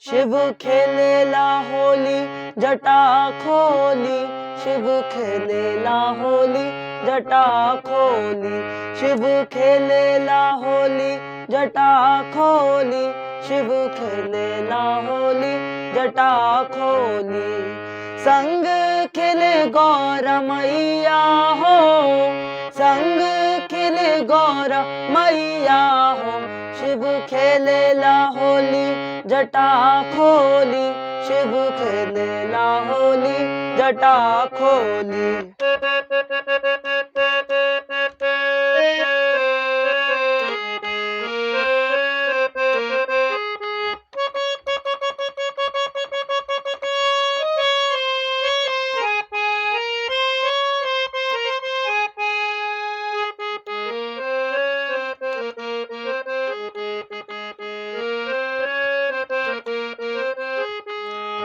शिव खेलेला होली जटा खोली, शिव खेलेला होली जटा खोली, शिव खेलेला होली जटा खोली, शिव खेलेला होली जटा खोली। संग खेले गौर मैया हो, संग खेले गौर मैया हो, शिव खेलेला होली जटा खोली, शिव खेलेला होली जटा खोली।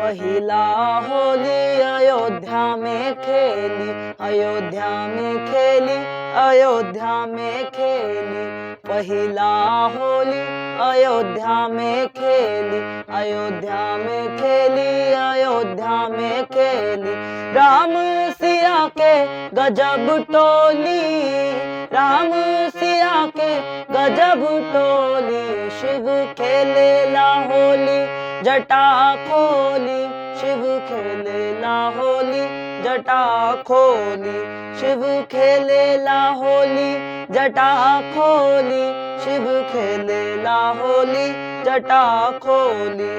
पहिला होली अयोध्या में खेली, अयोध्या में खेली, अयोध्या में खेली, पहिला होली अयोध्या में खेली, अयोध्या में खेली, अयोध्या में खेली। राम सिया के गजब टोली, राम सिया के गजब टोली, शिव खेलेला होली जटा खोली, शिव खेलेला होली जटा खोली, शिव खेलेला होली जटा खोली, शिव खेलेला होली जटा खोली।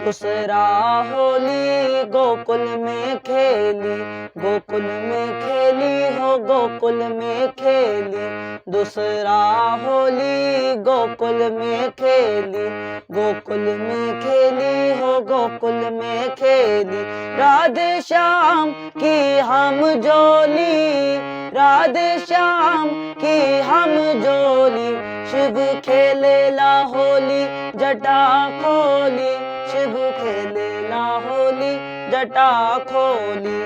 दूसरा होली गोकुल में खेली, गोकुल में खेली हो, गोकुल में खेली, दूसरा होली गोकुल में खेली, गोकुल में खेली हो, गोकुल में खेली। राधे श्याम की हम जोली, राधे श्याम की हम जोली, शिव खेलेला होली जटा खोली, शिव खेलेला होली जटा खोली।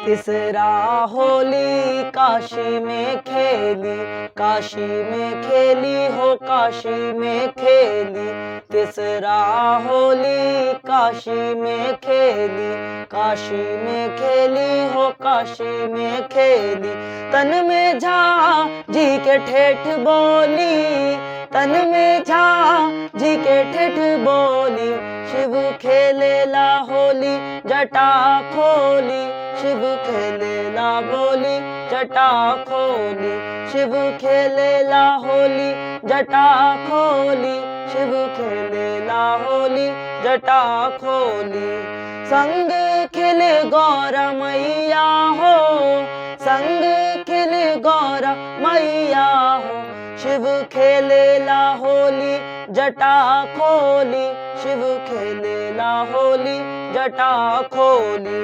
तीसरा होली काशी में खेली, काशी में खेली हो, काशी में खेली, तीसरा होली काशी में खेली, काशी में खेली हो, काशी में खेली। तन में झा जी के ठेठ बोली, तन में झा जी के ठेठ बोली, शिव खेलेला होली जटा खोली, शिव खेलेला होली जटा खोली, शिव खेलेला होली जटा खोली, शिव खेलेला होली जटा खोली। संग खेले गौर मैया हो, संग खेले गौर मैया हो, शिव खेलेला होली जटा खोली, शिव खेलेला होली जटा खोली।